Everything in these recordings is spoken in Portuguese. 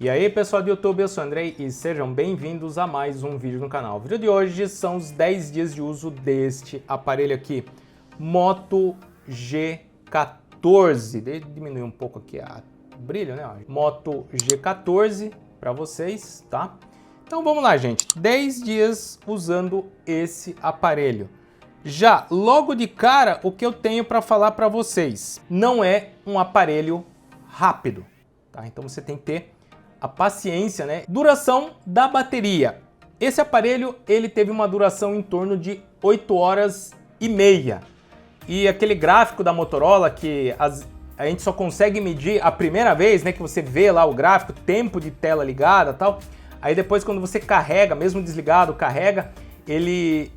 E aí pessoal do YouTube, eu sou o Andrei e sejam bem-vindos a mais um vídeo no canal. O vídeo de hoje são os 10 dias de uso deste aparelho aqui, Moto G14. Deixa eu diminuir um pouco aqui o brilho, né? Moto G14 para vocês, tá? Então vamos lá, gente. 10 dias usando esse aparelho. Já logo de cara, o que eu tenho para falar para vocês, não é um aparelho rápido, tá? Então você tem que ter a paciência, né? Duração da bateria. Esse aparelho, ele teve uma duração em torno de 8 horas e meia. E aquele gráfico da Motorola que a gente só consegue medir a primeira vez, né? Que você vê lá o gráfico, tempo de tela ligada e tal. Aí depois quando você carrega, mesmo desligado, carrega, ele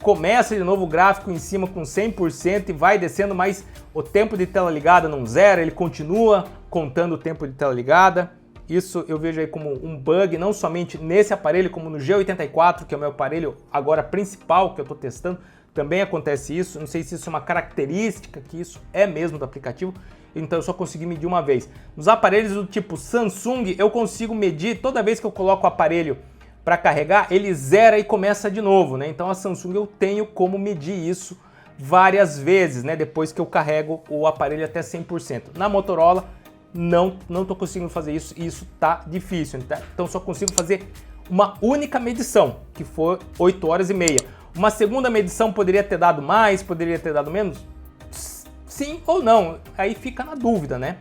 começa de novo o gráfico em cima com 100% e vai descendo, mas o tempo de tela ligada não zera, ele continua contando o tempo de tela ligada. Isso eu vejo aí como um bug, não somente nesse aparelho, como no G84, que é o meu aparelho agora principal que eu estou testando, também acontece isso. Não sei se isso é uma característica, que isso é mesmo do aplicativo, então eu só consegui medir uma vez. Nos aparelhos do tipo Samsung, eu consigo medir toda vez que eu coloco o aparelho para carregar, ele zera e começa de novo, né? Então a Samsung eu tenho como medir isso várias vezes, né? Depois que eu carrego o aparelho até 100%. Na Motorola, não tô conseguindo fazer isso e isso tá difícil, tá? Então só consigo fazer uma única medição, que for 8 horas e meia. Uma segunda medição poderia ter dado mais, poderia ter dado menos? Sim ou não, aí fica na dúvida, né?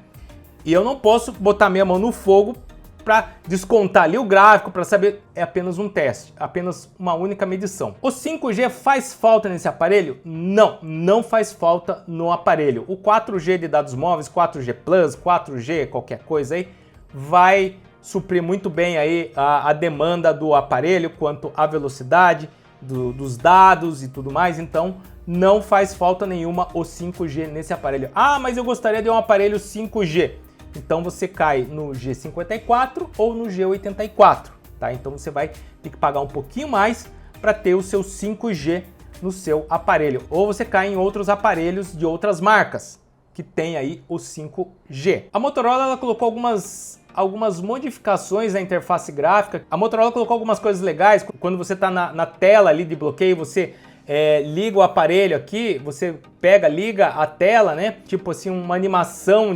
E eu não posso botar minha mão no fogo para descontar ali o gráfico, para saber, é apenas um teste, apenas uma única medição. O 5G faz falta nesse aparelho? Não, não faz falta no aparelho. O 4G de dados móveis, 4G Plus, 4G, qualquer coisa aí, vai suprir muito bem aí a demanda do aparelho quanto à velocidade dos dados e tudo mais, então não faz falta nenhuma o 5G nesse aparelho. Ah, mas eu gostaria de um aparelho 5G. Então você cai no G54 ou no G84, tá? Então você vai ter que pagar um pouquinho mais para ter o seu 5G no seu aparelho. Ou você cai em outros aparelhos de outras marcas que tem aí o 5G. A Motorola ela colocou algumas modificações na interface gráfica. A Motorola colocou algumas coisas legais. Quando você está na tela ali de bloqueio, você liga o aparelho aqui, você liga a tela, né? Tipo assim, uma animação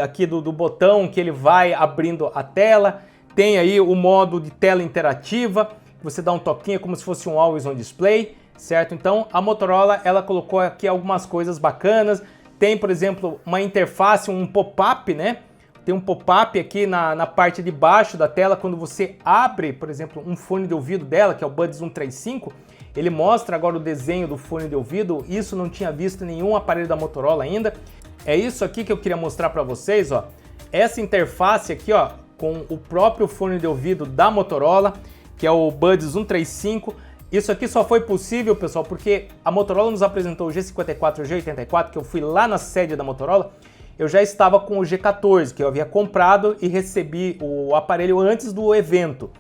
aqui do botão que ele vai abrindo a tela. Tem aí o modo de tela interativa, que você dá um toquinho como se fosse um Always On Display, certo? Então a Motorola ela colocou aqui algumas coisas bacanas. Tem, por exemplo, uma interface, um pop-up, né? Tem um pop-up aqui na parte de baixo da tela, quando você abre, por exemplo, um fone de ouvido dela, que é o Buds 135, ele mostra agora o desenho do fone de ouvido. Isso não tinha visto em nenhum aparelho da Motorola ainda. É isso aqui que eu queria mostrar para vocês, ó. Essa interface aqui, ó, com o próprio fone de ouvido da Motorola, que é o Buds 135. Isso aqui só foi possível, pessoal, porque a Motorola nos apresentou o G54 e o G84, que eu fui lá na sede da Motorola. Eu já estava com o G14, que eu havia comprado e recebi o aparelho antes do evento,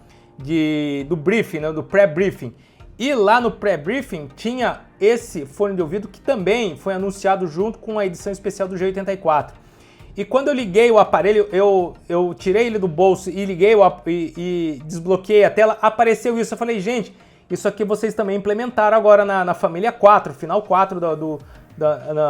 do briefing, né, do pré-briefing. E lá no pré-briefing tinha esse fone de ouvido que também foi anunciado junto com a edição especial do G84. E quando eu liguei o aparelho, eu tirei ele do bolso e liguei e desbloqueei a tela, apareceu isso. Eu falei, gente, isso aqui vocês também implementaram agora na família 4, final 4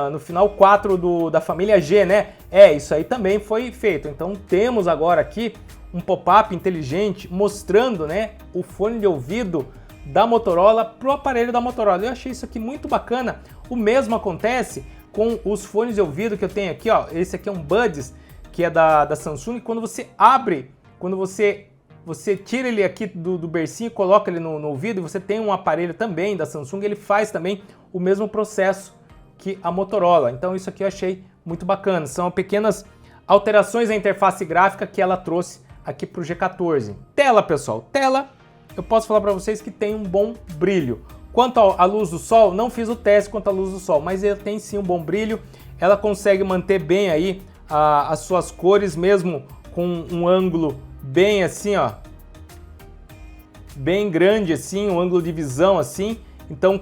no final 4 da família G, né? Isso aí também foi feito. Então temos agora aqui um pop-up inteligente mostrando, né, o fone de ouvido da Motorola para o aparelho da Motorola. Eu achei isso aqui muito bacana. O mesmo acontece com os fones de ouvido que eu tenho aqui, ó. Esse aqui é um Buds, que é da Samsung. Quando você abre, quando você tira ele aqui do bercinho e coloca ele no ouvido, e você tem um aparelho também da Samsung, ele faz também o mesmo processo que a Motorola. Então isso aqui eu achei muito bacana. São pequenas alterações na interface gráfica que ela trouxe aqui para o G14. Tela, pessoal. Tela, eu posso falar para vocês que tem um bom brilho. Quanto à luz do sol, não fiz o teste quanto à luz do sol, mas ele tem sim um bom brilho. Ela consegue manter bem aí as suas cores, mesmo com um ângulo bem assim, ó, bem grande assim, um ângulo de visão assim. Então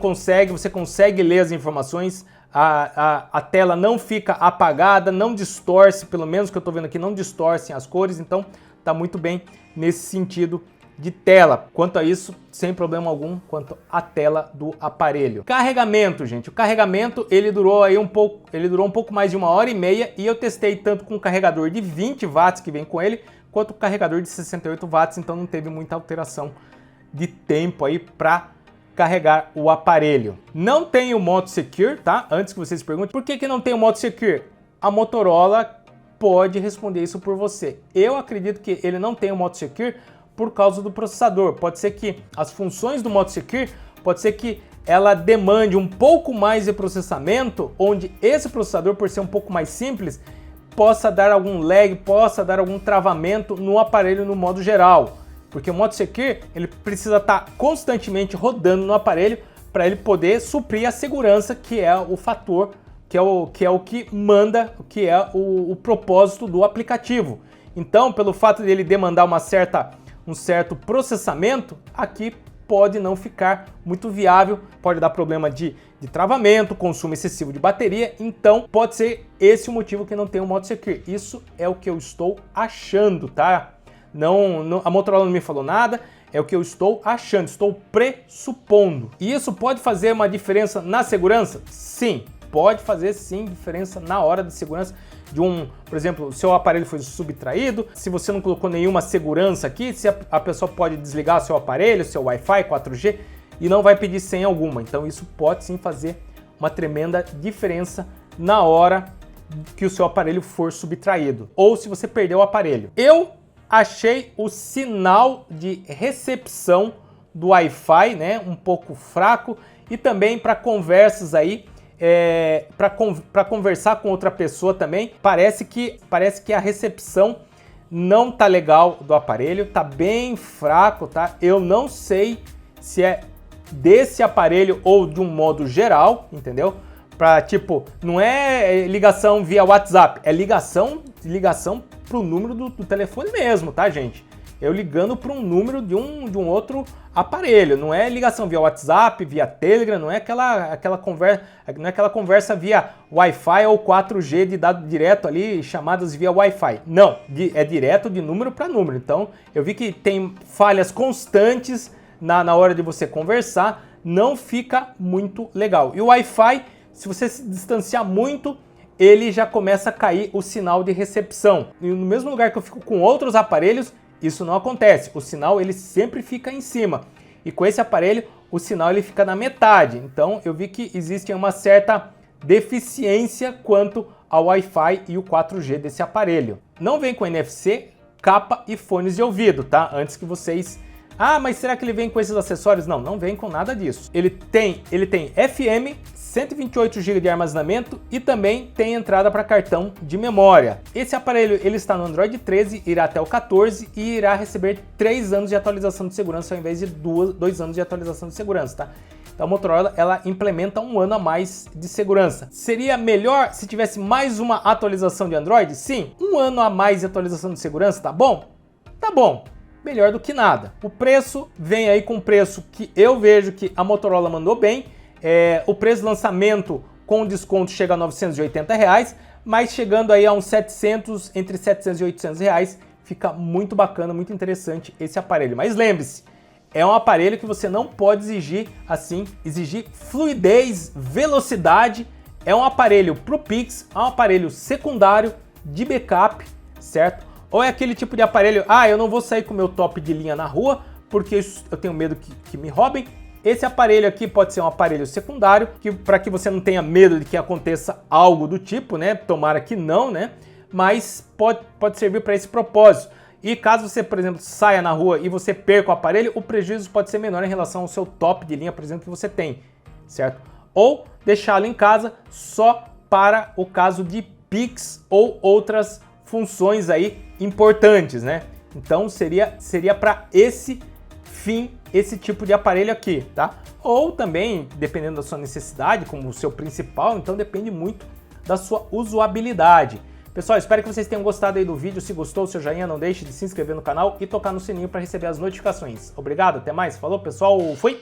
você consegue ler as informações. A tela não fica apagada, não distorce, pelo menos que eu estou vendo aqui, não distorcem as cores, então tá muito bem nesse sentido de tela. Quanto a isso, sem problema algum, quanto à tela do aparelho. Carregamento, gente. O carregamento, ele durou aí um pouco mais de 1h30 e eu testei tanto com o carregador de 20 watts que vem com ele, quanto o carregador de 68 watts, então não teve muita alteração de tempo aí para carregar o aparelho. Não tem o Moto Secure, tá? Antes que vocês perguntem, por que não tem o Moto Secure? A Motorola pode responder isso por você. Eu acredito que ele não tem o Moto Secure por causa do processador. Pode ser que as funções do Moto Secure, pode ser que ela demande um pouco mais de processamento, onde esse processador, por ser um pouco mais simples, possa dar algum lag, possa dar algum travamento no aparelho no modo geral. Porque o Moto Secure, ele precisa estar constantemente rodando no aparelho para ele poder suprir a segurança, que é o fator, que é o que manda, que é o propósito do aplicativo. Então, pelo fato de ele demandar um certo processamento, aqui pode não ficar muito viável, pode dar problema de travamento, consumo excessivo de bateria, então pode ser esse o motivo que não tem o Moto Secure. Isso é o que eu estou achando, tá? Não, a Motorola não me falou nada, é o que eu estou achando, estou pressupondo. E isso pode fazer uma diferença na segurança? Sim, pode fazer sim diferença na hora de segurança de por exemplo, o seu aparelho foi subtraído, se você não colocou nenhuma segurança aqui, se a pessoa pode desligar o seu aparelho, seu Wi-Fi 4G e não vai pedir senha alguma. Então isso pode sim fazer uma tremenda diferença na hora que o seu aparelho for subtraído ou se você perdeu o aparelho. Eu achei o sinal de recepção do Wi-Fi, né, um pouco fraco e também para conversas aí, para conversar com outra pessoa também, parece que a recepção não tá legal do aparelho, tá bem fraco, tá? Eu não sei se é desse aparelho ou de um modo geral, entendeu? Para tipo, não é ligação via WhatsApp, é ligação pro número do telefone mesmo, tá, gente? Eu ligando para um número de um outro aparelho, não é ligação via WhatsApp, via Telegram, não é aquela conversa via Wi-Fi ou 4G de dado direto ali, chamadas via Wi-Fi. Não, é direto de número para número. Então, eu vi que tem falhas constantes na hora de você conversar, não fica muito legal. E o Wi-Fi, se você se distanciar muito, ele já começa a cair o sinal de recepção. E no mesmo lugar que eu fico com outros aparelhos, isso não acontece, o sinal ele sempre fica em cima e com esse aparelho o sinal ele fica na metade, então eu vi que existe uma certa deficiência quanto ao Wi-Fi e o 4G desse aparelho. Não vem com NFC, capa e fones de ouvido, tá? Antes que vocês... Ah, mas será que ele vem com esses acessórios? Não, não vem com nada disso. Ele tem FM, 128 GB de armazenamento e também tem entrada para cartão de memória. Esse aparelho ele está no Android 13, irá até o 14 e irá receber 3 anos de atualização de segurança ao invés de 2 anos de atualização de segurança, tá? Então a Motorola ela implementa 1 ano a mais de segurança. Seria melhor se tivesse mais uma atualização de Android? Sim, 1 ano a mais de atualização de segurança, tá bom? Tá bom. Melhor do que nada. O preço vem aí com um preço que eu vejo que a Motorola mandou bem. O preço de lançamento com desconto chega a R$980, mas chegando aí a uns 700, entre 700 e 800 reais, fica muito bacana, muito interessante esse aparelho. Mas lembre-se, é um aparelho que você não pode exigir fluidez, velocidade. É um aparelho pro Pix, é um aparelho secundário de backup, certo? Ou é aquele tipo de aparelho, eu não vou sair com o meu top de linha na rua porque eu tenho medo que me roubem. Esse aparelho aqui pode ser um aparelho secundário, para que você não tenha medo de que aconteça algo do tipo, né? Tomara que não, né? Mas pode servir para esse propósito. E caso você, por exemplo, saia na rua e você perca o aparelho, o prejuízo pode ser menor em relação ao seu top de linha, por exemplo, que você tem, certo? Ou deixá-lo em casa só para o caso de Pix ou outras funções aí importantes, né? Então seria para esse fim, esse tipo de aparelho aqui, tá? Ou também, dependendo da sua necessidade, como o seu principal, então depende muito da sua usabilidade. Pessoal, espero que vocês tenham gostado aí do vídeo. Se gostou, seu joinha, não deixe de se inscrever no canal e tocar no sininho para receber as notificações. Obrigado, até mais. Falou, pessoal. Fui!